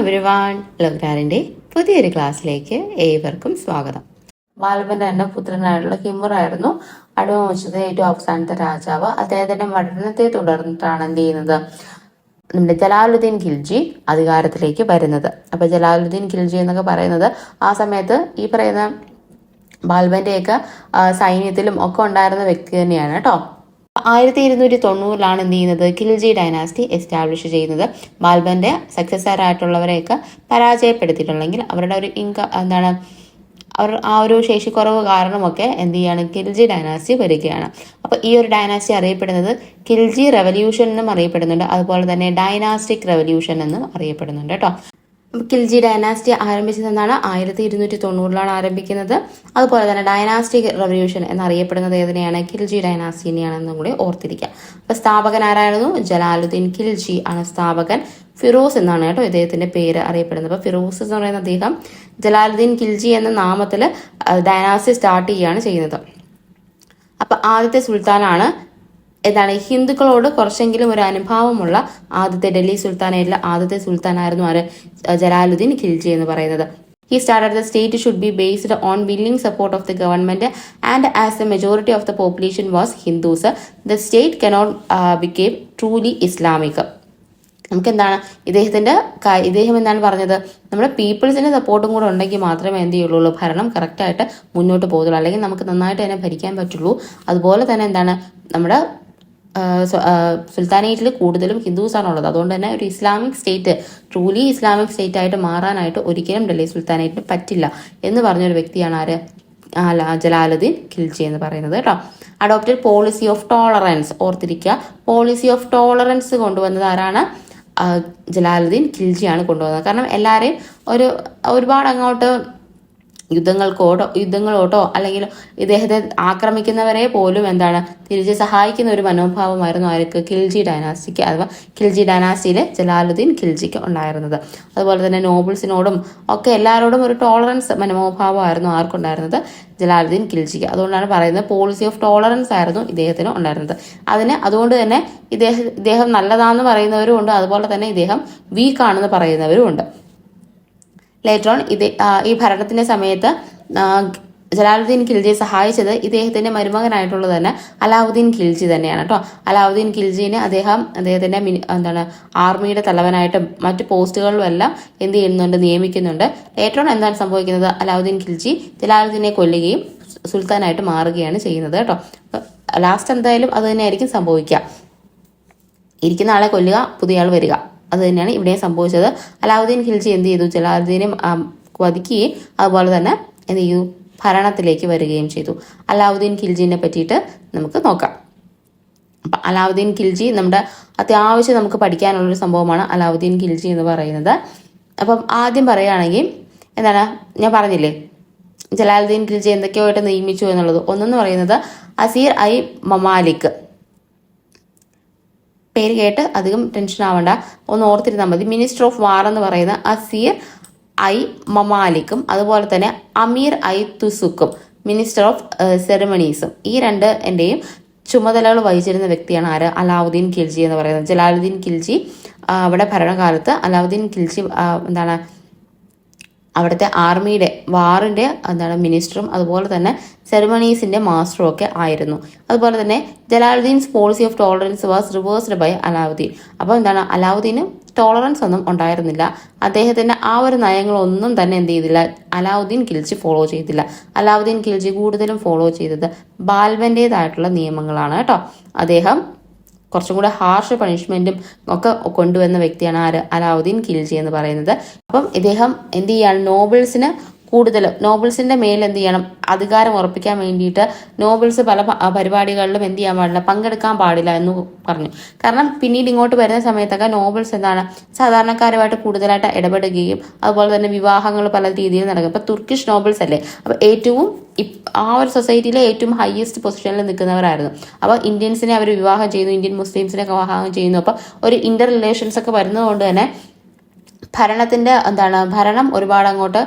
Everyone, ലോഗ്രാറിന്റെ പുതിയൊരു ക്ലാസ്സിലേക്ക് ഏവർക്കും സ്വാഗതം. ബാൽബന്റെ തന്നെ പുത്രനായിട്ടുള്ള ഹിമുറായിരുന്നു അടിമ വംശത്തിലെ ഏറ്റവും അവസാനത്തെ രാജാവ്. അദ്ദേഹത്തിന്റെ മരണത്തെ തുടർന്നിട്ടാണ് എന്ത് ചെയ്യുന്നത്, നമ്മുടെ ജലാലുദ്ദീൻ ഖിൽജി അധികാരത്തിലേക്ക് വരുന്നത്. അപ്പൊ ജലാലുദ്ദീൻ ഖിൽജി എന്നൊക്കെ പറയുന്നത് ആ സമയത്ത് ഈ പറയുന്ന ബാൽബന്റെയൊക്കെ സൈന്യത്തിലും ഒക്കെ ഉണ്ടായിരുന്ന വ്യക്തി തന്നെയാണ് കേട്ടോ. 1290 എന്ത് ചെയ്യുന്നത്, ഖിൽജി ഡൈനാസ്റ്റി എസ്റ്റാബ്ലിഷ് ചെയ്യുന്നത്. ബാൽബന്റെ സക്സസർ ആയിട്ടുള്ളവരെയൊക്കെ പരാജയപ്പെടുത്തിയിട്ടുണ്ടെങ്കിൽ അവരുടെ ഒരു അവർ ആ ഒരു ശേഷിക്കുറവ് കാരണമൊക്കെ എന്ത് ചെയ്യാണ്, ഖിൽജി ഡൈനാസ്റ്റി വരികയാണ്. അപ്പോൾ ഈ ഒരു ഡൈനാസ്റ്റി അറിയപ്പെടുന്നത് ഖിൽജി റെവല്യൂഷൻ എന്നും അറിയപ്പെടുന്നുണ്ട്, അതുപോലെ തന്നെ ഡൈനാസ്റ്റിക് റെവല്യൂഷൻ എന്നും അറിയപ്പെടുന്നുണ്ട് കേട്ടോ. ഖിൽജി ഡൈനാസ്റ്റി ആരംഭിച്ചതെന്നാണ് 1290 ആരംഭിക്കുന്നത്. അതുപോലെ തന്നെ ഡൈനാസ്റ്റിക് റെവല്യൂഷൻ എന്നറിയപ്പെടുന്നത് ഏതിനെയാണ്, ഖിൽജി ഡൈനാസ്റ്റിനെയാണെന്നും കൂടി ഓർത്തിരിക്കുക. അപ്പൊ സ്ഥാപകൻ ആരായിരുന്നു, ജലാലുദ്ദീൻ ഖിൽജി ആണ് സ്ഥാപകൻ. ഫിറോസ് എന്നാണ് കേട്ടോ ഇദ്ദേഹത്തിന്റെ പേര് അറിയപ്പെടുന്നത്. അപ്പൊ ഫിറോസ് എന്ന് പറയുന്ന അദ്ദേഹം ജലാലുദ്ദീൻ ഖിൽജി എന്ന നാമത്തിൽ ഡൈനാസ്റ്റി സ്റ്റാർട്ട് ചെയ്യുകയാണ് ചെയ്യുന്നത്. അപ്പൊ ആദ്യത്തെ സുൽത്താനാണ് ഹിന്ദുക്കളോട് കുറച്ചെങ്കിലും ഒരു അനുഭാവമുള്ള ആദ്യത്തെ ഡൽഹി സുൽത്താനായിട്ടുള്ള ആദ്യത്തെ സുൽത്താനായിരുന്നു ആര്, ജലാലുദ്ദീൻ ഖിൽജി എന്ന് പറയുന്നത്. He started the state should be based on willing support of the government, and as the majority of the population was Hindus, the state cannot become truly Islamic. നമുക്ക് ഇദ്ദേഹം എന്താണ് പറഞ്ഞത്, നമ്മുടെ പീപ്പിൾസിന്റെ സപ്പോർട്ടും കൂടെ ഉണ്ടെങ്കിൽ മാത്രമേ എന്ത് ചെയ്യുള്ളൂ, ഭരണം കറക്റ്റായിട്ട് മുന്നോട്ട് പോകുള്ളൂ, അല്ലെങ്കിൽ നമുക്ക് നന്നായിട്ട് തന്നെ ഭരിക്കാൻ പറ്റുള്ളൂ. അതുപോലെ തന്നെ നമ്മുടെ സുൽത്താനേറ്റിൽ കൂടുതലും ഹിന്ദുസാണുള്ളത്. അതുകൊണ്ട് തന്നെ ഒരു Islamic state, truly Islamic state ആയിട്ട് മാറാനായിട്ട് ഒരിക്കലും ഡൽഹി സുൽത്താനേറ്റിന് പറ്റില്ല എന്ന് പറഞ്ഞൊരു വ്യക്തിയാണ് ആര്, ജലാലുദ്ദീൻ ഖിൽജി എന്ന് പറയുന്നത് കേട്ടോ. അഡോപ്റ്റഡ് പോളിസി ഓഫ് ടോളറൻസ്, ഓർത്തിരിക്കുക, പോളിസി ഓഫ് ടോളറൻസ് കൊണ്ടുവന്നത് ആരാണ്, ജലാലുദ്ദീൻ ഖിൽജിയാണ് കൊണ്ടുവന്നത്. കാരണം എല്ലാവരെയും ഒരുപാട് അങ്ങോട്ട് യുദ്ധങ്ങളോട്ടോ അല്ലെങ്കിൽ ഇദ്ദേഹത്തെ ആക്രമിക്കുന്നവരെ പോലും തിരിച്ച് സഹായിക്കുന്ന ഒരു മനോഭാവമായിരുന്നു ആർക്ക്, ഖിൽജി ഡൈനാസ്റ്റിക്ക്, അഥവാ ഖിൽജി ഡൈനാസ്റ്റിയിലെ ജലാലുദ്ദീൻ ഖിൽജിക്ക് ഉണ്ടായിരുന്നത്. അതുപോലെ തന്നെ നോബിൾസിനോടും ഒക്കെ എല്ലാവരോടും ഒരു ടോളറൻസ് മനോഭാവമായിരുന്നു ആർക്കുണ്ടായിരുന്നത്, ജലാലുദ്ദീൻ ഖിൽജിക്ക്. അതുകൊണ്ടാണ് പറയുന്നത് പോളിസി ഓഫ് ടോളറൻസ് ആയിരുന്നു ഇദ്ദേഹത്തിന് ഉണ്ടായിരുന്നത്. അതുകൊണ്ട് തന്നെ ഇദ്ദേഹം നല്ലതാണെന്ന് പറയുന്നവരും ഉണ്ട്, അതുപോലെ തന്നെ ഇദ്ദേഹം വീക്കാണെന്ന് പറയുന്നവരും ഉണ്ട്. ലേറ്റർ ഓൺ ഈ ഭരണത്തിന്റെ സമയത്ത് ജലാലുദ്ദീൻ ഖിൽജിയെ സഹായിച്ചത് ഇദ്ദേഹത്തിന്റെ മരുമകനായിട്ടുള്ളത് തന്നെ അലാവുദ്ദീൻ ഖിൽജി തന്നെയാണ് കേട്ടോ. അലാവുദ്ദീൻ ഖിൽജിനെ അദ്ദേഹത്തിന്റെ ആർമിയുടെ തലവനായിട്ടും മറ്റു പോസ്റ്റുകളിലും എല്ലാം എന്ത് ചെയ്യുന്നുണ്ട്, നിയമിക്കുന്നുണ്ട്. ലേറ്റർ ഓൺ എന്താണ് സംഭവിക്കുന്നത്, അലാവുദ്ദീൻ ഖിൽജി ജലാലുദ്ദീനെ കൊല്ലുകയും സുൽത്താനായിട്ട് മാറുകയാണ് ചെയ്യുന്നത് കേട്ടോ. ലാസ്റ്റ് എന്തായാലും അത് തന്നെയായിരിക്കും സംഭവിക്കുക, ഇരിക്കുന്ന ആളെ കൊല്ലുക, പുതിയ ആൾ വരിക. അത് തന്നെയാണ് ഇവിടെ സംഭവിച്ചത്. അലാവുദ്ദീൻ ഖിൽജി എന്ത് ചെയ്തു, ജലാലുദ്ദീനെ വധിക്കുകയും അതുപോലെ തന്നെ എന്ത് ചെയ്തു, ഭരണത്തിലേക്ക് വരികയും ചെയ്തു. അലാവുദ്ദീൻ ഖിൽജിനെ പറ്റിയിട്ട് നമുക്ക് നോക്കാം. അപ്പം അലാവുദ്ദീൻ ഖിൽജി നമ്മുടെ അത്യാവശ്യം നമുക്ക് പഠിക്കാനുള്ളൊരു സംഭവമാണ് അലാവുദ്ദീൻ ഖിൽജി എന്ന് പറയുന്നത്. അപ്പം ആദ്യം പറയുകയാണെങ്കിൽ ഞാൻ പറഞ്ഞില്ലേ ജലാലുദ്ദീൻ ഖിൽജി എന്തൊക്കെയോ ആയിട്ട് നിയമിച്ചു എന്നുള്ളത്. ഒന്നെന്ന് പറയുന്നത് അസീർ ഐ മമാലിക്, പേര് കേട്ട് അധികം ടെൻഷൻ ആവണ്ട, ഒന്ന് ഓർത്തിരുന്നാൽ മതി. മിനിസ്റ്റർ ഓഫ് വാർ എന്ന് പറയുന്ന അസീർ ഐ മമാലിക്കും അതുപോലെ തന്നെ അമീർ ഐ തുസുക്കും മിനിസ്റ്റർ ഓഫ് സെറമണീസും, ഈ എന്റെയും ചുമതലകൾ വഹിച്ചിരുന്ന വ്യക്തിയാണ് ആര്, അലാവുദ്ദീൻ ഖിൽജി എന്ന് പറയുന്നത്. ജലാലുദ്ദീൻ ഖിൽജി അവിടെ ഭരണകാലത്ത് അലാവുദ്ദീൻ ഖിൽജി അവിടുത്തെ ആർമിയുടെ വാറിന്റെ മിനിസ്റ്ററും അതുപോലെ തന്നെ സെറമണീസിന്റെ മാസ്റ്ററും ഒക്കെ ആയിരുന്നു. അതുപോലെ തന്നെ Jalaluddin's policy of tolerance was reversed by Alauddin. അപ്പോൾ അലാവുദ്ദീന് ടോളറൻസ് ഒന്നും ഉണ്ടായിരുന്നില്ല. അദ്ദേഹത്തിന്റെ ആ ഒരു നയങ്ങളൊന്നും തന്നെ എന്ത് ചെയ്തില്ല, അലാവുദ്ദീൻ ഖിൽജി ഫോളോ ചെയ്തില്ല. അലാവുദ്ദീൻ ഖിൽജി കൂടുതലും ഫോളോ ചെയ്തത് ബാൽബന്റേതായിട്ടുള്ള നിയമങ്ങളാണ് കേട്ടോ. അദ്ദേഹം കുറച്ചും കൂടെ ഹാർഷ് പണിഷ്മെന്റും ഒക്കെ കൊണ്ടുവന്ന വ്യക്തിയാണ് ആര്, അലാവുദ്ദീൻ ഖിൽജി എന്ന് പറയുന്നത്. അപ്പം ഇദ്ദേഹം എന്ത് ചെയ്യാണ്, നോബിൾസിന്റെ മേൽ എന്ത് ചെയ്യണം, അധികാരം ഉറപ്പിക്കാൻ വേണ്ടിയിട്ട് നോബിൾസ് പല പരിപാടികളിലും എന്ത് ചെയ്യാൻ പാടില്ല, പങ്കെടുക്കാൻ പാടില്ല എന്ന് പറഞ്ഞു. കാരണം പിന്നീട് ഇങ്ങോട്ട് വരുന്ന സമയത്തൊക്കെ നോബിൾസ് സാധാരണക്കാരുമായിട്ട് കൂടുതലായിട്ട് ഇടപെടുകയും അതുപോലെ തന്നെ വിവാഹങ്ങൾ പല രീതിയിൽ നടക്കും. ഇപ്പൊ തുർക്കിഷ് നോബിൾസ് അല്ലേ, അപ്പൊ ഏറ്റവും ആ ഒരു സൊസൈറ്റിയിലെ ഏറ്റവും ഹയസ്റ്റ് പൊസിഷനിൽ നിൽക്കുന്നവരായിരുന്നു. അപ്പോൾ ഇന്ത്യൻസിനെ അവർ വിവാഹം ചെയ്യുന്നു, ഇന്ത്യൻ മുസ്ലിംസിനെ വിവാഹം ചെയ്യുന്നു. അപ്പോൾ ഒരു ഇന്റർ റിലേഷൻസ് ഒക്കെ വരുന്നതുകൊണ്ട് തന്നെ ഭരണം ഒരുപാട് അങ്ങോട്ട്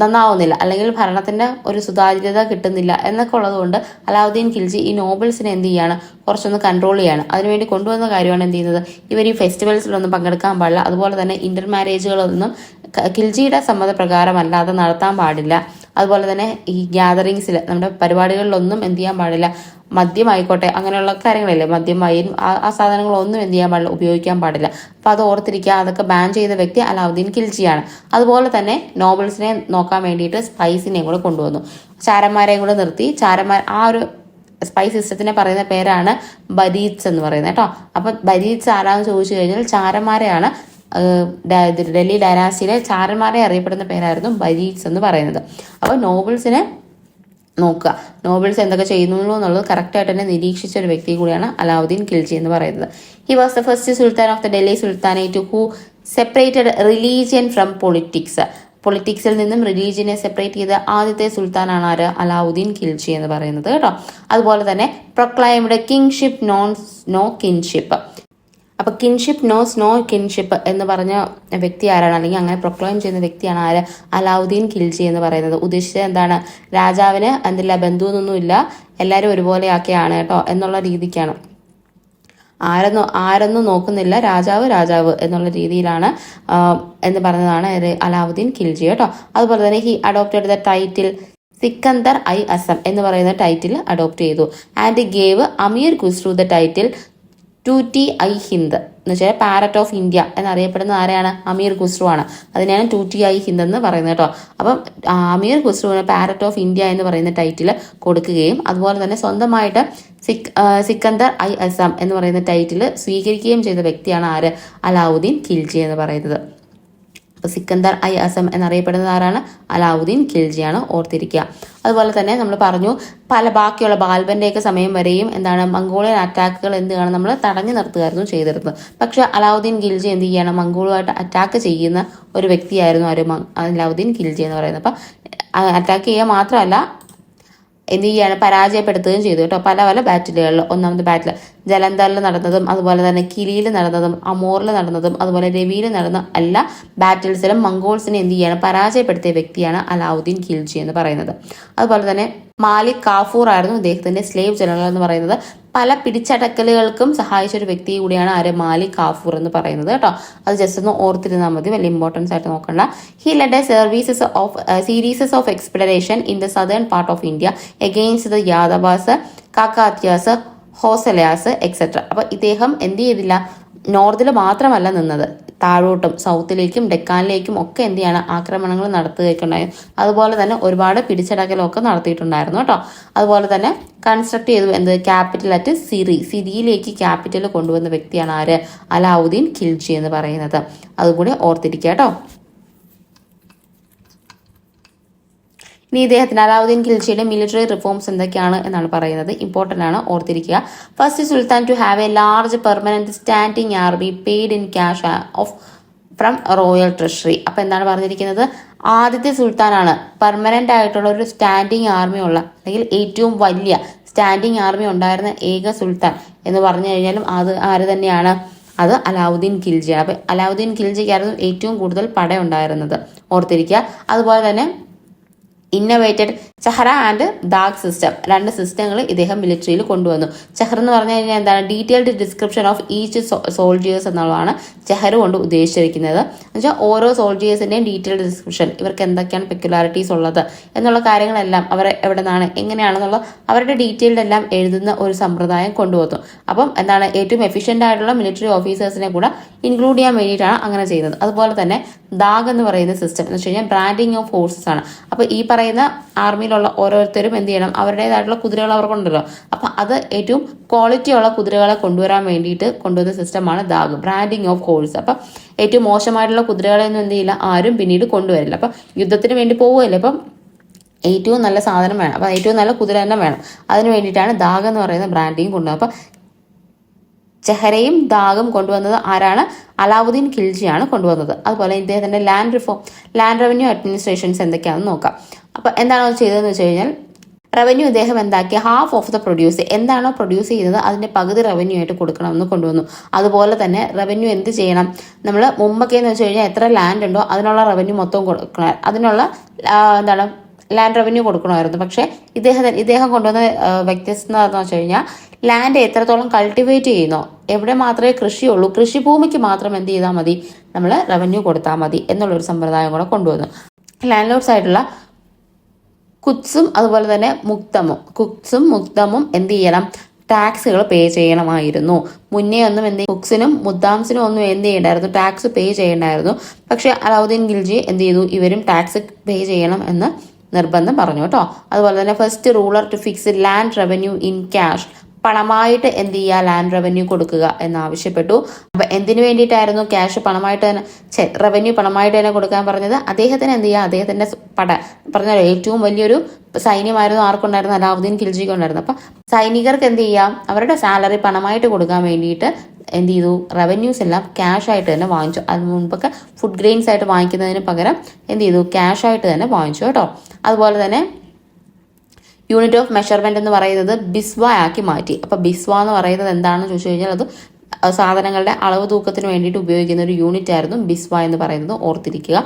നന്നാവുന്നില്ല, അല്ലെങ്കിൽ ഭരണത്തിന്റെ ഒരു സുതാര്യത കിട്ടുന്നില്ല എന്നൊക്കെ ഉള്ളതുകൊണ്ട് അലാവുദ്ദീൻ ഖിൽജി ഈ നോബിൾസിനെ എന്ത് ചെയ്യാണ്, കുറച്ചൊന്ന് കൺട്രോൾ ചെയ്യാണ്. അതിനുവേണ്ടി കൊണ്ടുവന്ന കാര്യമാണ് എന്ത് ചെയ്യുന്നത്, ഇവർ ഈ ഫെസ്റ്റിവൽസിലൊന്നും പങ്കെടുക്കാൻ പാടില്ല, അതുപോലെ തന്നെ ഇന്റർ മാരേജുകളൊന്നും ഖിൽജിയുടെ സമ്മതപ്രകാരം അല്ലാതെ നടത്താൻ പാടില്ല. അതുപോലെ തന്നെ ഈ ഗ്യാതറിങ്സിൽ നമ്മുടെ പരിപാടികളിലൊന്നും എന്ത് ചെയ്യാൻ പാടില്ല, മദ്യമായിക്കോട്ടെ അങ്ങനെയുള്ള കാര്യങ്ങളില്ലേ, മദ്യം വൈൻ ആ സാധനങ്ങളൊന്നും എന്ത് ചെയ്യാൻ പാടില്ല, ഉപയോഗിക്കാൻ പാടില്ല. അപ്പൊ അത് ഓർത്തിരിക്കുക, അതൊക്കെ ബാൻ ചെയ്ത വ്യക്തി അലാവുദ്ദീൻ ഖിൽജിയാണ്. അതുപോലെ തന്നെ നോബിൾസിനെ നോക്കാൻ വേണ്ടിയിട്ട് സ്പൈസിനെയും കൂടെ കൊണ്ടുവന്നു, ചാരന്മാരെയും കൂടെ നിർത്തി. ചാരന്മാർ ആ ഒരു സ്പൈ സിസ്റ്റത്തിനെ പറയുന്ന പേരാണ് ബരീത്സ് എന്ന് പറയുന്നത് കേട്ടോ. അപ്പൊ ബരീത്സ് ആരാന്ന് ചോദിച്ചു കഴിഞ്ഞാൽ ചാരന്മാരെയാണ്, ഡൽഹി ഡൈനാസ്റ്റിയിലെ ചാരന്മാരെ അറിയപ്പെടുന്ന പേരായിരുന്നു ബരീത്സ് എന്ന് പറയുന്നത്. അപ്പോൾ നോബിൾസിനെ നോക്കുക, നോബിൾസ് എന്തൊക്കെ ചെയ്യുന്നു എന്നുള്ളത് കറക്റ്റായിട്ട് തന്നെ നിരീക്ഷിച്ച ഒരു വ്യക്തി കൂടിയാണ് അലാവുദ്ദീൻ ഖിൽജി എന്ന് പറയുന്നത്. He was the first sultan of the Delhi sultanate who separated religion from politics. പൊളിറ്റിക്സിൽ നിന്നും റിലീജിയനെ സെപ്പറേറ്റ് ചെയ്ത ആദ്യത്തെ സുൽത്താനാണ് ആര്, അലാവുദ്ദീൻ ഖിൽജി എന്ന് പറയുന്നത് കേട്ടോ. അതുപോലെ തന്നെ പ്രൊക്ലൈംഡ് കിങ്ഷിപ്പ് നോ കിൻഷിപ്പ്. അപ്പൊ കിൻഷിപ്പ് നോസ് നോ കിൻഷിപ്പ് എന്ന് പറഞ്ഞ വ്യക്തി ആരാണ്, അല്ലെങ്കിൽ അങ്ങനെ പ്രൊക്ലൈം ചെയ്യുന്ന വ്യക്തിയാണ് ആര്, അലാവുദ്ദീൻ ഖിൽജി എന്ന് പറയുന്നത്. ഉദ്ദേശിച്ചത് എന്താണ്, രാജാവിന് എന്തില്ല ബന്ധുവൊന്നുമില്ല, എല്ലാവരും ഒരുപോലെയാക്കിയാണ് കേട്ടോ എന്നുള്ള രീതിക്കാണ്. ആരെന്നും നോക്കുന്നില്ല, രാജാവ് എന്നുള്ള രീതിയിലാണ് എന്ന് പറഞ്ഞതാണ് അലാവുദ്ദീൻ ഖിൽജി കേട്ടോ. അതുപോലെ തന്നെ he adopted the title Sikandar i Azam എന്ന് പറയുന്ന ടൈറ്റിൽ അഡോപ്റ്റ് ചെയ്തു. And gave Amir Khusrau the title Tuti i Hind എന്ന് വെച്ചാൽ പാരറ്റ് ഓഫ് ഇന്ത്യ എന്നറിയപ്പെടുന്ന ആരെയാണ്, അമീർ ഖുസ്രു ആണ്. അതിനെയാണ് ടൂറ്റി ഐ ഹിന്ദ് എന്ന് പറയുന്നത് കേട്ടോ. അപ്പം അമീർ ഖുസ്രുവിന് പാരറ്റ് ഓഫ് ഇന്ത്യ എന്ന് പറയുന്ന ടൈറ്റിൽ കൊടുക്കുകയും അതുപോലെ തന്നെ സ്വന്തമായിട്ട് സിക്കന്ദർ ഐ അസം എന്ന് പറയുന്ന ടൈറ്റിൽ സ്വീകരിക്കുകയും ചെയ്ത വ്യക്തിയാണ് ആര്, അലാവുദ്ദീൻ ഖിൽജി എന്ന് പറയുന്നത്. അപ്പൊ സിക്കന്ദർ ഐ അസം എന്നറിയപ്പെടുന്നത് ആരാണ്, അലാവുദ്ദീൻ ഖിൽജിയാണ്, ഓർത്തിരിക്കുക. അതുപോലെ തന്നെ നമ്മൾ പറഞ്ഞു ബാക്കിയുള്ള ബാൽബന്റെയൊക്കെ സമയം വരെയും എന്താണ് മംഗോളിയൻ അറ്റാക്കുകൾ എന്താണ് നമ്മൾ തടഞ്ഞു നിർത്തുകയായിരുന്നു ചെയ്തിരുന്നത്. പക്ഷെ അലാവുദ്ദീൻ ഖിൽജി എന്ത് ചെയ്യണം, മംഗോളുമായിട്ട് അറ്റാക്ക് ചെയ്യുന്ന ഒരു വ്യക്തിയായിരുന്നു അലാവുദ്ദീൻ ഖിൽജി എന്ന് പറയുന്നത്. അപ്പൊ അറ്റാക്ക് ചെയ്യുക മാത്രമല്ല എന്ത് ചെയ്യാണ്, പരാജയപ്പെടുത്തുകയും ചെയ്തു കേട്ടോ പല ബാറ്റിലുകളിൽ. ഒന്നാമത്തെ ബാറ്റിൽ ജലന്ധറിൽ നടന്നതും അതുപോലെ തന്നെ കിലിയിൽ നടന്നതും അമോറിൽ നടന്നതും അതുപോലെ രവിയിൽ നടന്ന എല്ലാ ബാറ്റിൽസിലും മംഗോൾസിനെ എന്ത് ചെയ്യാണ്, പരാജയപ്പെടുത്തിയ വ്യക്തിയാണ് അലാവുദ്ദീൻ ഖിൽജി എന്ന് പറയുന്നത്. അതുപോലെ തന്നെ മാലിക് കാഫൂർ ആയിരുന്നു ഇദ്ദേഹത്തിന്റെ സ്ലേവ് ജനറൽ എന്ന് പറയുന്നത്. പല പിടിച്ചടക്കലുകൾക്കും സഹായിച്ച ഒരു വ്യക്തി കൂടിയാണ് ആര്, മാലിക് കാഫൂർ എന്ന് പറയുന്നത് കേട്ടോ. അത് ജസ്റ്റ് ഒന്ന് ഓർത്തിരുന്നാൽ മതി, വലിയ ഇമ്പോർട്ടൻസ് ആയിട്ട് നോക്കണ്ട. He led a series of exploration in the southern part of India against the Yadavas, Kakatiyas, Hoysalas etcetera. അപ്പൊ ഇദ്ദേഹം എന്ത് ചെയ്തില്ല, നോർത്തിൽ മാത്രമല്ല നിന്നത്, താഴോട്ടും സൗത്തിലേക്കും ഡെക്കാനിലേക്കും ഒക്കെ എന്ത് ചെയ്യാണ്, ആക്രമണങ്ങൾ നടത്തുകയൊക്കെ ഉണ്ടായിരുന്നു. അതുപോലെ തന്നെ ഒരുപാട് പിടിച്ചടക്കലൊക്കെ നടത്തിയിട്ടുണ്ടായിരുന്നു കേട്ടോ. അതുപോലെ തന്നെ കൺസ്ട്രക്ട് ചെയ്തു എന്ത്, ക്യാപിറ്റൽ അറ്റ് സിറിയിലേക്ക് ക്യാപിറ്റൽ കൊണ്ടുവന്ന വ്യക്തിയാണ് ആര്, അലാവുദ്ദീൻ ഖിൽജി എന്ന് പറയുന്നത്. അതുകൂടി ഓർത്തിരിക്കുക കേട്ടോ. ഇനി ഇദ്ദേഹത്തിന് അലാവുദ്ദീൻ ഖിൽജിയുടെ മിലിറ്ററി റിഫോംസ് എന്തൊക്കെയാണ് എന്നാണ് പറയുന്നത്, ഇമ്പോർട്ടന്റ് ആണ്, ഓർത്തിരിക്കുക. First sultan to have a large permanent standing army paid in cash of from royal treasury. അപ്പൊ എന്താണ് പറഞ്ഞിരിക്കുന്നത്, ആദ്യത്തെ സുൽത്താനാണ് പെർമനന്റ് ആയിട്ടുള്ള ഒരു സ്റ്റാൻഡിംഗ് ആർമി ഉള്ള, അല്ലെങ്കിൽ ഏറ്റവും വലിയ സ്റ്റാൻഡിംഗ് ആർമി ഉണ്ടായിരുന്ന ഏക സുൽത്താൻ എന്ന് പറഞ്ഞു കഴിഞ്ഞാലും അത് ആര് തന്നെയാണ്, അത് അലാവുദ്ദീൻ ഖിൽജിയാണ്. അപ്പൊ അലാവുദ്ദീൻ ഖിൽജിക്കായിരുന്നു ഏറ്റവും കൂടുതൽ പട ഉണ്ടായിരുന്നത്, ഓർത്തിരിക്കുക. അതുപോലെ തന്നെ ഇന്നോവേറ്റഡ് ചെഹ്റ ആൻഡ് ദാഗ് സിസ്റ്റം, രണ്ട് സിസ്റ്റങ്ങൾ ഇദ്ദേഹം മിലിറ്ററിയിൽ കൊണ്ടുവന്നു. ചെഹ്ർ എന്ന് പറഞ്ഞു കഴിഞ്ഞാൽ എന്താണ്, detailed description of each soldiers എന്നുള്ളതാണ് ചെഹ്ർ കൊണ്ട് ഉദ്ദേശിച്ചിരിക്കുന്നത്. എന്നുവെച്ചാൽ ഓരോ സോൾജിയേഴ്സിന്റെയും ഡീറ്റെയിൽഡ് ഡിസ്ക്രിപ്ഷൻ, ഇവർക്ക് എന്തൊക്കെയാണ് പെക്യുലാരിറ്റീസ് ഉള്ളത് എന്നുള്ള കാര്യങ്ങളെല്ലാം, അവർ എവിടെ നിന്നാണ് എങ്ങനെയാണെന്നുള്ള അവരുടെ ഡീറ്റെയിൽഡ് എല്ലാം എഴുതുന്ന ഒരു സമ്പ്രദായം കൊണ്ടുവന്നു. അപ്പം എന്താണ്, ഏറ്റവും എഫിഷ്യന്റ് ആയിട്ടുള്ള മിലിറ്ററി ഓഫീസേഴ്സിനെ കൂടെ ഇൻക്ലൂഡ് ചെയ്യാൻ വേണ്ടിയിട്ടാണ് അങ്ങനെ ചെയ്യുന്നത്. അതുപോലെ തന്നെ ദാഗ് എന്ന് പറയുന്ന സിസ്റ്റം എന്ന് വെച്ച് കഴിഞ്ഞാൽ ബ്രാൻഡിങ് ഓഫ് ഫോഴ്സസ് ആണ്. അപ്പൊ ഈ പറയുന്ന ആർമിയിലുള്ള ഓരോരുത്തരും എന്ത് ചെയ്യണം, അവരുടേതായിട്ടുള്ള കുതിരകൾ അവർക്കുണ്ടല്ലോ, അപ്പൊ അത് ഏറ്റവും ക്വാളിറ്റി ഉള്ള കുതിരകളെ കൊണ്ടുവരാൻ വേണ്ടിയിട്ട് കൊണ്ടുവന്ന സിസ്റ്റമാണ് ദാഗ്, ബ്രാൻഡിങ് ഓഫ് ഹോഴ്സ്. അപ്പൊ ഏറ്റവും മോശമായിട്ടുള്ള കുതിരകളെയൊന്നും എന്ത് ചെയ്യില്ല, ആരും പിന്നീട് കൊണ്ടുവരില്ല. അപ്പൊ യുദ്ധത്തിന് വേണ്ടി പോവുകയല്ലേ, അപ്പം ഏറ്റവും നല്ല സാധനം വേണം, അപ്പൊ ഏറ്റവും നല്ല കുതിര തന്നെ വേണം. അതിന് വേണ്ടിയിട്ടാണ് ദാഗ് എന്ന് പറയുന്ന ബ്രാൻഡിങ് കൊണ്ടുവന്നത്. അപ്പൊ ചെഹ്റയും ദാഗും കൊണ്ടുവന്നത് ആരാണ്, അലാവുദ്ദീൻ ഖിൽജിയാണ് കൊണ്ടുവന്നത്. അതുപോലെ ഇദ്ദേഹത്തിന്റെ ലാൻഡ് റവന്യൂ അഡ്മിനിസ്ട്രേഷൻസ് എന്തൊക്കെയാണെന്ന് നോക്കാം. അപ്പൊ എന്താണോ ചെയ്തതെന്ന് വെച്ച് കഴിഞ്ഞാൽ, റവന്യൂ ഇദ്ദേഹം എന്താക്കി, ഹാഫ് ഓഫ് ദ പ്രൊഡ്യൂസ്, എന്താണോ പ്രൊഡ്യൂസ് ചെയ്യുന്നത് അതിന്റെ പകുതി റവന്യൂ ആയിട്ട് കൊടുക്കണമെന്ന് കൊണ്ടുവന്നു. അതുപോലെ തന്നെ റവന്യൂ എന്ത് ചെയ്യണം, നമ്മൾ മുമ്പൊക്കെ എന്ന് വെച്ച് കഴിഞ്ഞാൽ എത്ര ലാൻഡ് ഉണ്ടോ അതിനുള്ള റവന്യൂ മൊത്തം കൊടുക്കണം, അതിനുള്ള എന്താണ് ലാൻഡ് റവന്യൂ കൊടുക്കണമായിരുന്നു. പക്ഷേ ഇദ്ദേഹം കൊണ്ടുവന്ന വ്യത്യസ്തത എന്ന് വെച്ച് കഴിഞ്ഞാൽ ലാൻഡ് എത്രത്തോളം കൾട്ടിവേറ്റ് ചെയ്യുന്നോ, എവിടെ മാത്രമേ കൃഷിയുള്ളൂ, കൃഷിഭൂമിക്ക് മാത്രം എന്ത് ചെയ്താൽ മതി, നമ്മൾ റവന്യൂ കൊടുത്താൽ മതി എന്നുള്ളൊരു സമ്പ്രദായം കൂടെ കൊണ്ടുവന്നു. ലാൻഡ് ലോഡ്സ് ആയിട്ടുള്ള കുക്സും അതുപോലെ തന്നെ മുക്തമും എന്ത് ചെയ്യണം, ടാക്സുകൾ പേ ചെയ്യണമായിരുന്നു. മുന്നേ ഒന്നും കുക്സിനും മുദ്ദാംസിനും ഒന്നും എന്ത് ചെയ്യണ്ടായിരുന്നു, ടാക്സ് പേ ചെയ്യണ്ടായിരുന്നു. പക്ഷെ അലാവുദ്ദീൻ ഖിൽജി എന്ത് ചെയ്തു, ഇവരും ടാക്സ് പേ ചെയ്യണം എന്ന് നിർബന്ധം പറഞ്ഞു കേട്ടോ. അതുപോലെ തന്നെ first ruler to fix land revenue in cash, പണമായിട്ട് എന്ത് ചെയ്യുക, ലാൻഡ് റവന്യൂ കൊടുക്കുക എന്നാവശ്യപ്പെട്ടു. അപ്പൊ എന്തിനു വേണ്ടിയിട്ടായിരുന്നു ക്യാഷ് പണമായിട്ട് തന്നെ, റവന്യൂ പണമായിട്ട് തന്നെ കൊടുക്കാൻ പറഞ്ഞത്? അദ്ദേഹത്തിന് എന്ത് ചെയ്യുക, അദ്ദേഹത്തിന്റെ പറഞ്ഞല്ലോ ഏറ്റവും വലിയൊരു സൈന്യമായിരുന്നു ആർക്കുണ്ടായിരുന്നു, അലാവുദ്ദീൻ ഖിൽജിക്ക് ഉണ്ടായിരുന്നു. അപ്പൊ സൈനികർക്ക് എന്ത് ചെയ്യാം, അവരുടെ സാലറി പണമായിട്ട് കൊടുക്കാൻ വേണ്ടിയിട്ട് എന്ത് ചെയ്തു, റവന്യൂസ് എല്ലാം ക്യാഷ് ആയിട്ട് തന്നെ വാങ്ങിച്ചു. അതിന് മുൻപൊക്കെ ഫുഡ് ഗ്രെയിൻസ് ആയിട്ട് വാങ്ങിക്കുന്നതിന് പകരം എന്ത് ചെയ്തു, ക്യാഷ് ആയിട്ട് തന്നെ വാങ്ങിച്ചു കേട്ടോ. അതുപോലെ തന്നെ യൂണിറ്റ് ഓഫ് മെഷർമെന്റ് എന്ന് പറയുന്നത് ബിസ്വ ആക്കി മാറ്റി. അപ്പൊ ബിസ്വ എന്ന് പറയുന്നത് എന്താണെന്ന് ചോദിച്ചു കഴിഞ്ഞാൽ അത് സാധനങ്ങളുടെ അളവ് തൂക്കത്തിന് വേണ്ടിയിട്ട് ഉപയോഗിക്കുന്ന ഒരു യൂണിറ്റ് ആയിരുന്നു ബിസ്വ എന്ന് പറയുന്നത്, ഓർത്തിരിക്കുക.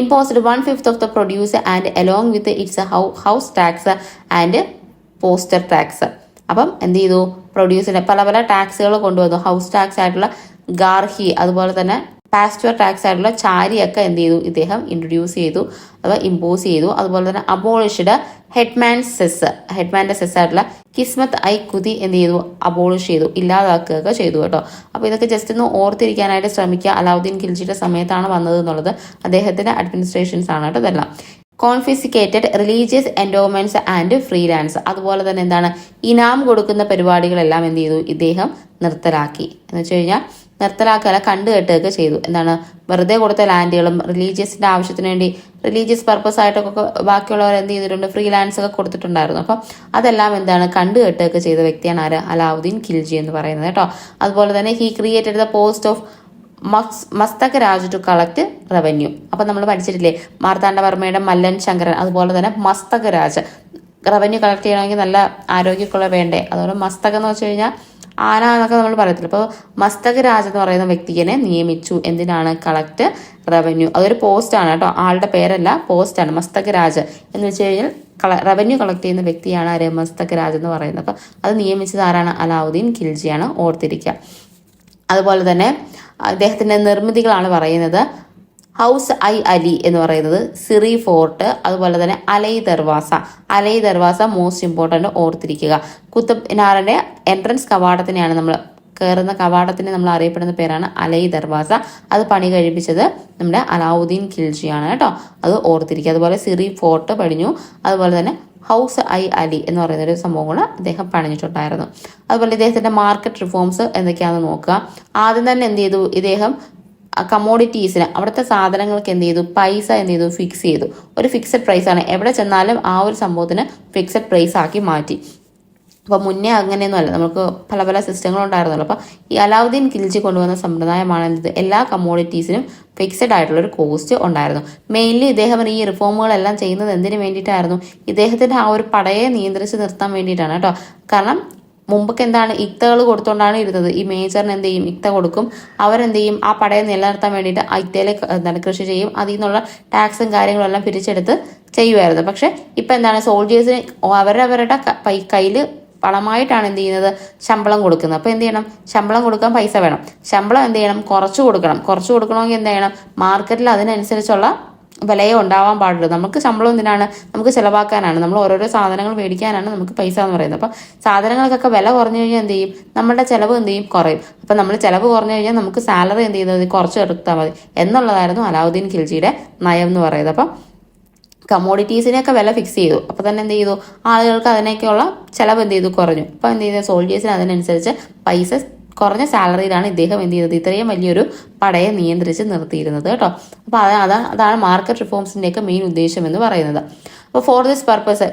Imposed 1/5 of the produce and along with its house tax and poster tax. അപ്പം എന്ത് ചെയ്തു, പ്രൊഡ്യൂസിന് പല പല ടാക്സുകൾ കൊണ്ടുവന്നു. ഹൗസ് ടാക്സ് ആയിട്ടുള്ള ഗാർഹി, അതുപോലെ തന്നെ പാസ്റ്റർ ടാക്സ് ആയിട്ടുള്ള ചാരിയൊക്കെ എന്ത് ചെയ്തു, ഇദ്ദേഹം ഇൻട്രൊഡ്യൂസ് ചെയ്തു, അഥവാ ഇമ്പോസ് ചെയ്തു. അതുപോലെ തന്നെ അബോളിഷ്ഡ് ഹെഡ്മാൻ്റെ സെസ് ആയിട്ടുള്ള കിസ്മത്ത് ഐ കുതി എന്ത് ചെയ്തു, അബോളിഷ് ചെയ്തു, ഇല്ലാതാക്കുകയൊക്കെ ചെയ്തു കേട്ടോ. അപ്പോൾ ഇതൊക്കെ ജസ്റ്റ് ഒന്ന് ഓർത്തിരിക്കാനായിട്ട് ശ്രമിക്കുക. അലാവുദ്ദീൻ ഖിൽജിയുടെ സമയത്താണ് വന്നത് എന്നുള്ളത്, അദ്ദേഹത്തിന്റെ അഡ്മിനിസ്ട്രേഷൻസ് ആണ് കേട്ടോ ഇതെല്ലാം. കോൺഫിസിക്കേറ്റഡ് റിലീജിയസ് എൻഡോമെന്റ്സ് ആൻഡ് ഫ്രീലാൻസ്, അതുപോലെ തന്നെ എന്താണ്, ഇനാം കൊടുക്കുന്ന പരിപാടികളെല്ലാം എന്ത് ചെയ്തു, ഇദ്ദേഹം നിർത്തലാക്കി. എന്ന് വെച്ച് കഴിഞ്ഞാൽ നിർത്തലാക്കല കണ്ടുകെട്ടുകയൊക്കെ ചെയ്തു. എന്താണ്, വെറുതെ കൊടുത്ത ലാൻഡുകളും റിലീജിയസിന്റെ ആവശ്യത്തിന് വേണ്ടി റിലീജിയസ് പർപ്പസ് ആയിട്ടൊക്കെ ബാക്കിയുള്ളവർ എന്ത് ചെയ്തിട്ടുണ്ട്, ഫ്രീലാൻസ് ഒക്കെ കൊടുത്തിട്ടുണ്ടായിരുന്നു. അപ്പം അതെല്ലാം എന്താണ്, കണ്ടുകെട്ടുകയൊക്കെ ചെയ്ത വ്യക്തിയാണ് ആര്, അലാവുദ്ദീൻ ഖിൽജി എന്ന് പറയുന്നത് കേട്ടോ. അതുപോലെ തന്നെ he created the post of Mustakhraj to collect revenue. അപ്പൊ നമ്മൾ പഠിച്ചിട്ടില്ലേ, മാർത്താണ്ഡവർമ്മയുടെ മല്ലൻ ശങ്കരൻ, അതുപോലെ തന്നെ മസ്തക രാജ് റവന്യൂ കളക്ട് ചെയ്യണമെങ്കിൽ നല്ല ആരോഗ്യമൊക്കെ വേണ്ടേ. അതുപോലെ മസ്തകം എന്ന് വെച്ച് കഴിഞ്ഞാൽ ആന എന്നൊക്കെ നമ്മൾ പറയത്തില്ല. അപ്പോൾ മസ്തക രാജ് എന്ന് പറയുന്ന വ്യക്തിയെ നിയമിച്ചു. എന്തിനാണ്, കളക്ട് റവന്യൂ. അതൊരു പോസ്റ്റ് ആണ് കേട്ടോ, ആളുടെ പേരല്ല, പോസ്റ്റ് ആണ്. മസ്തക രാജ് എന്ന് വെച്ച് കഴിഞ്ഞാൽ റവന്യൂ കളക്ട് ചെയ്യുന്ന വ്യക്തിയാണ് ആര്, മസ്തക രാജ് എന്ന് പറയുന്നത്. അപ്പൊ അത് നിയമിച്ചത് ആരാണ്, അലാവുദ്ദീൻ ഖിൽജിയാണ്, ഓർത്തിരിക്കുക. അതുപോലെ തന്നെ അദ്ദേഹത്തിന്റെ നിർമ്മിതികളാണ് പറയുന്നത്. ഹൗസ് ഐ അലി എന്ന് പറയുന്നത്, സിറി ഫോർട്ട്, അതുപോലെ തന്നെ അലൈ ദർവാസ മോസ്റ്റ് ഇമ്പോർട്ടൻ്റ്, ഓർത്തിരിക്കുക. കുത്തബ് മിനാറിന്റെ എൻട്രൻസ് കവാടത്തിനെയാണ് നമ്മൾ കയറുന്ന കവാടത്തിന് നമ്മൾ അറിയപ്പെടുന്ന പേരാണ് അലൈ ദർവാസ. അത് പണി കഴിപ്പിച്ചത് നമ്മുടെ അലാവുദ്ദീൻ ഖിൽജിയാണ് കേട്ടോ, അത് ഓർത്തിരിക്കുക. അതുപോലെ സിറി ഫോർട്ട് പണിഞ്ഞു. അതുപോലെ തന്നെ ഹൗസ് ഐ അലി എന്ന് പറയുന്ന ഒരു സംഭവം കൂടെ അദ്ദേഹം പണിഞ്ഞിട്ടുണ്ടായിരുന്നു. അതുപോലെ ഇദ്ദേഹത്തിന്റെ മാർക്കറ്റ് റിഫോംസ് എന്തൊക്കെയാണെന്ന് നോക്കുക. ആദ്യം തന്നെ എന്ത് ചെയ്തു, ഇദ്ദേഹം കമോഡിറ്റീസിന്, അവിടുത്തെ സാധനങ്ങൾക്ക് എന്ത് ചെയ്തു, പൈസ എന്ത് ചെയ്തു, ഫിക്സ് ചെയ്തു. ഒരു ഫിക്സഡ് പ്രൈസ് ആണ്, എവിടെ ചെന്നാലും ആ ഒരു സംഭവത്തിന് ഫിക്സഡ് പ്രൈസ് ആക്കി മാറ്റി. അപ്പൊ മുന്നേ അങ്ങനെയൊന്നും അല്ല, നമുക്ക് പല പല സിസ്റ്റങ്ങളും ഉണ്ടായിരുന്നല്ലോ. അപ്പൊ ഈ അലാവുദ്ദീൻ ഖിൽജി കൊണ്ടുവന്ന സമ്പ്രദായമാണ് എന്ത്, എല്ലാ കമോഡിറ്റീസിനും ഫിക്സഡ് ആയിട്ടുള്ള ഒരു കോസ്റ്റ് ഉണ്ടായിരുന്നു. മെയിൻലി ഇദ്ദേഹം ഈ റിഫോമുകളെല്ലാം ചെയ്യുന്നത് എന്തിനു വേണ്ടിയിട്ടായിരുന്നു, ഇദ്ദേഹത്തിന്റെ ആ ഒരു പടയെ നിയന്ത്രിച്ച് നിർത്താൻ വേണ്ടിയിട്ടാണ് കേട്ടോ. കാരണം മുമ്പൊക്കെ എന്താണ്, ഇക്തകൾ കൊടുത്തോണ്ടാണ് ഇരുന്നത്. ഈ മേജറിന് എന്ത് ചെയ്യും, ഇക്ത കൊടുക്കും. അവരെന്ത് ചെയ്യും, ആ പടയെ നിലനിർത്താൻ വേണ്ടിയിട്ട് ഇക്തയിലെ എന്താണ് കൃഷി ചെയ്യും. അതിൽ നിന്നുള്ള ടാക്സും കാര്യങ്ങളും എല്ലാം പിരിച്ചെടുത്ത് ചെയ്യുമായിരുന്നു. പക്ഷെ ഇപ്പൊ എന്താണ്, സോൾജേഴ്സിന് അവരവരുടെ കയ്യിൽ പണമായിട്ടാണ് എന്ത് ചെയ്യുന്നത്, ശമ്പളം കൊടുക്കുന്നത്. അപ്പൊ എന്ത് ചെയ്യണം, ശമ്പളം കൊടുക്കാൻ പൈസ വേണം. ശമ്പളം എന്ത് ചെയ്യണം, കുറച്ച് കൊടുക്കണമെങ്കിൽ എന്ത് ചെയ്യണം, മാർക്കറ്റിൽ അതിനനുസരിച്ചുള്ള വിലയെ ഉണ്ടാവാൻ പാടുള്ളൂ. നമുക്ക് ശമ്പളം എന്തിനാണ്, നമുക്ക് ചിലവാക്കാനാണ്, നമ്മൾ ഓരോരോ സാധനങ്ങൾ മേടിക്കാനാണ് നമുക്ക് പൈസ എന്ന് പറയുന്നത്. അപ്പൊ സാധനങ്ങൾക്കൊക്കെ വില കുറഞ്ഞു കഴിഞ്ഞാൽ എന്ത് ചെയ്യും, നമ്മുടെ ചിലവ് എന്ത് ചെയ്യും, കുറയും. അപ്പൊ നമ്മൾ ചിലവ് കുറഞ്ഞു കഴിഞ്ഞാൽ നമുക്ക് സാലറി എന്ത് ചെയ്യുന്നത്, കുറച്ച് എടുത്താൽ മതി എന്നുള്ളതായിരുന്നു അലാവുദ്ദീൻ ഖിൽജിയുടെ നയം എന്ന് പറയുന്നത്. അപ്പം കമോഡിറ്റീസിനെയൊക്കെ വില ഫിക്സ് ചെയ്തു. അപ്പൊ തന്നെ എന്ത് ചെയ്തു, ആളുകൾക്ക് അതിനൊക്കെയുള്ള ചിലവ് എന്ത് ചെയ്തു, കുറഞ്ഞു. അപ്പൊ എന്ത് ചെയ്തു, സോൾജേഴ്സിന് അതിനനുസരിച്ച് പൈസ കുറഞ്ഞ സാലറിയിലാണ് ഇദ്ദേഹം എന്ത് ചെയ്തത്, ഇത്രയും വലിയൊരു പടയെ നിയന്ത്രിച്ച് നിർത്തിയിരുന്നത് കേട്ടോ. അപ്പൊ അതാണ് മാർക്കറ്റ് റിഫോംസിന്റെയൊക്കെ മെയിൻ ഉദ്ദേശം എന്ന് പറയുന്നത്. അപ്പോൾ ഫോർ ദിസ് പർപ്പസ്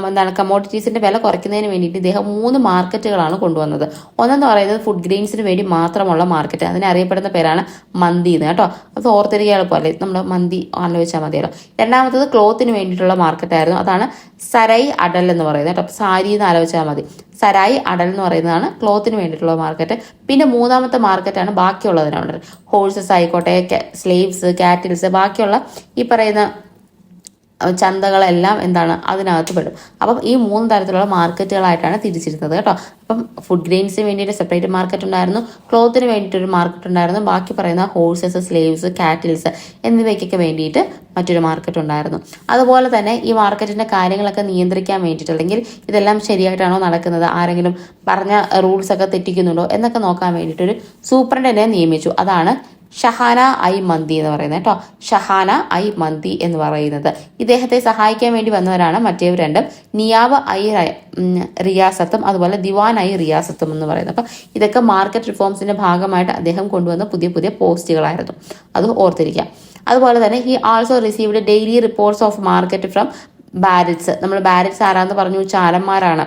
എന്താണ്, കമോഡിറ്റീസിന്റെ വില കുറയ്ക്കുന്നതിന് വേണ്ടിയിട്ട് ഇദ്ദേഹം 3 മാർക്കറ്റുകളാണ് കൊണ്ടുവന്നത്. ഒന്നെന്ന് പറയുന്നത് ഫുഡ് ഗ്രെയിൻസിന് വേണ്ടി മാത്രമുള്ള മാർക്കറ്റ്, അതിനെ അറിയപ്പെടുന്ന പേരാണ് മന്തി എന്ന് കേട്ടോ. അത് ഓർത്തിരിക്കുക എളുപ്പമല്ലേ, നമ്മൾ മന്തി ആലോചിച്ചാൽ മതിയല്ലോ. രണ്ടാമത്തത് ക്ലോത്തിന് വേണ്ടിയിട്ടുള്ള മാർക്കറ്റായിരുന്നു, അതാണ് സരൈ അടൽ എന്ന് പറയുന്നത് കേട്ടോ. സാരി എന്ന് ആലോചിച്ചാൽ മതി. സരായി അടൽ എന്ന് പറയുന്നതാണ് ക്ലോത്തിന് വേണ്ടിയിട്ടുള്ള മാർക്കറ്റ്. പിന്നെ മൂന്നാമത്തെ മാർക്കറ്റാണ് ബാക്കിയുള്ളതിനുള്ളത്. ഹോഴ്സസ് ആയിക്കോട്ടെ, സ്ലേവ്സ്, കാറ്റിൽസ്, ബാക്കിയുള്ള ഈ പറയുന്ന ചന്തകളെല്ലാം എന്താണ് അതിനകത്ത് പെടും. അപ്പം ഈ 3 തരത്തിലുള്ള മാർക്കറ്റുകളായിട്ടാണ് തിരിച്ചിരുന്നത് കേട്ടോ. അപ്പം ഫുഡ് ഗ്രെയിൻസിന് വേണ്ടിയിട്ട് സെപ്പറേറ്റ് മാർക്കറ്റ് ഉണ്ടായിരുന്നു, ക്ലോത്തിന് വേണ്ടിയിട്ടൊരു മാർക്കറ്റ് ഉണ്ടായിരുന്നു, ബാക്കി പറയുന്ന ഹോഴ്സസ്, സ്ലേവ്സ്, കാറ്റിൽസ് എന്നിവയ്ക്കൊക്കെ വേണ്ടിയിട്ട് മറ്റൊരു മാർക്കറ്റ് ഉണ്ടായിരുന്നു. അതുപോലെ തന്നെ ഈ മാർക്കറ്റിന്റെ കാര്യങ്ങളൊക്കെ നിയന്ത്രിക്കാൻ വേണ്ടിയിട്ട്, അല്ലെങ്കിൽ ഇതെല്ലാം ശരിയായിട്ടാണോ നടക്കുന്നത്, ആരെങ്കിലും പറഞ്ഞ റൂൾസ് ഒക്കെ തെറ്റിക്കുന്നുണ്ടോ എന്നൊക്കെ നോക്കാൻ വേണ്ടിയിട്ടൊരു സൂപ്രണ്ടിനെ നിയമിച്ചു. അതാണ് ഷഹാന ഐ മന്തി എന്ന് പറയുന്നത് കേട്ടോ. ഷഹാന ഐ മന്തി എന്ന് പറയുന്നത്. ഇദ്ദേഹത്തെ സഹായിക്കാൻ വേണ്ടി വന്നവരാണ് മറ്റേവർ രണ്ടും, നിയാബ് ഐ റിയാസത്തും അതുപോലെ ദിവാൻ ഐ റിയാസത്തും എന്ന് പറയുന്നത്. അപ്പം ഇതൊക്കെ മാർക്കറ്റ് റിഫോംസിന്റെ ഭാഗമായിട്ട് അദ്ദേഹം കൊണ്ടുവന്ന പുതിയ പുതിയ പോസ്റ്റുകളായിരുന്നു, അത് ഓർത്തിരിക്കാം. അതുപോലെ തന്നെ he also received daily reports of market from Barids. നമ്മൾ ബാരിറ്റ്സ് ആരാന്ന് പറഞ്ഞു, ചാരന്മാരാണ്.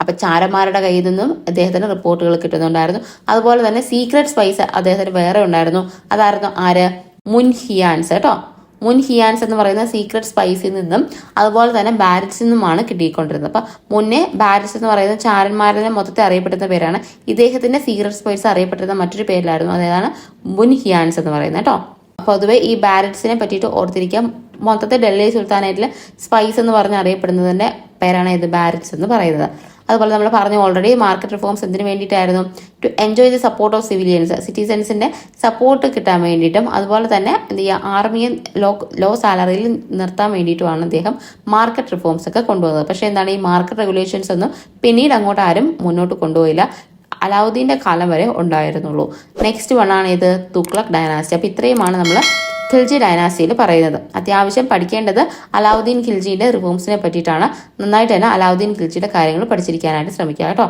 അപ്പം ചാരന്മാരുടെ കയ്യിൽ നിന്നും അദ്ദേഹത്തിന് റിപ്പോർട്ടുകൾ കിട്ടുന്നുണ്ടായിരുന്നു. അതുപോലെ തന്നെ സീക്രട്ട് സ്പൈസ് അദ്ദേഹത്തിന് വേറെ ഉണ്ടായിരുന്നു. അതായിരുന്നു ആര്, മുൻഹിയാൻസ് കേട്ടോ. മുൻഹിയാൻസ് എന്ന് പറയുന്ന സീക്രട്ട് സ്പൈസിൽ നിന്നും അതുപോലെ തന്നെ ബാരിറ്റ്സിൽ നിന്നുമാണ് കിട്ടിക്കൊണ്ടിരുന്നത്. അപ്പം മുന്നേ ബാരിറ്റ്സ് എന്ന് പറയുന്ന ചാരന്മാരുടെ മൊത്തത്തിൽ അറിയപ്പെടുന്ന പേരാണ്. ഇദ്ദേഹത്തിന്റെ സീക്രട്ട് സ്പൈസ് അറിയപ്പെട്ടിരുന്ന മറ്റൊരു പേരിലായിരുന്നു, അതാണ് മുൻഹിയാൻസ് എന്ന് പറയുന്നത് കേട്ടോ. പൊതുവെ ഈ ബാരിറ്റ്സിനെ പറ്റിയിട്ട് ഓർത്തിരിക്കാം. മൊത്തത്തിൽ ഡൽഹി സുൽത്താനേറ്റിലെ സ്പൈസ് എന്ന് പറഞ്ഞ് അറിയപ്പെടുന്നതിന്റെ പേരാണ് ഇത് ബാരിറ്റ്സ് എന്ന് പറയുന്നത്. അതുപോലെ നമ്മൾ പറഞ്ഞു ഓൾറെഡി, മാർക്കറ്റ് റിഫോംസ് എന്തിനു വേണ്ടിയിട്ടായിരുന്നു, to enjoy the support of civilians, സിറ്റിസൻസിന്റെ സപ്പോർട്ട് കിട്ടാൻ വേണ്ടിയിട്ടും അതുപോലെ തന്നെ എന്ത് ചെയ്യുക, ആർമിയെ ലോ സാലറിയിൽ നിർത്താൻ വേണ്ടിയിട്ടുമാണ് അദ്ദേഹം മാർക്കറ്റ് റിഫോംസ് ഒക്കെ കൊണ്ടുവന്നത്. പക്ഷേ എന്താണ്, ഈ മാർക്കറ്റ് റെഗുലേഷൻസ് ഒന്നും പിന്നീട് അങ്ങോട്ട് ആരും മുന്നോട്ട് കൊണ്ടുപോയില്ല. അലാവുദ്ദീന്റെ കാലം വരെ ഉണ്ടായിരുന്നുള്ളൂ. നെക്സ്റ്റ് വണ്ണാണ് ഇത് തുഗ്ലക് ഡൈനാസ്റ്റി. അപ്പം ഇത്രയുമാണ് നമ്മൾ ഖിൽജി ഡൈനാസ്റ്റിയിൽ പറയുന്നത്. അത്യാവശ്യം പഠിക്കേണ്ടത് അലാവുദ്ദീൻ ഖിൽജിയുടെ റിഫോംസിനെ പറ്റിയിട്ടാണ്. നന്നായിട്ട് തന്നെ അലാവുദ്ദീൻ ഖിൽജിയുടെ കാര്യങ്ങൾ പഠിച്ചിരിക്കാനായിട്ട് ശ്രമിക്കുക കേട്ടോ.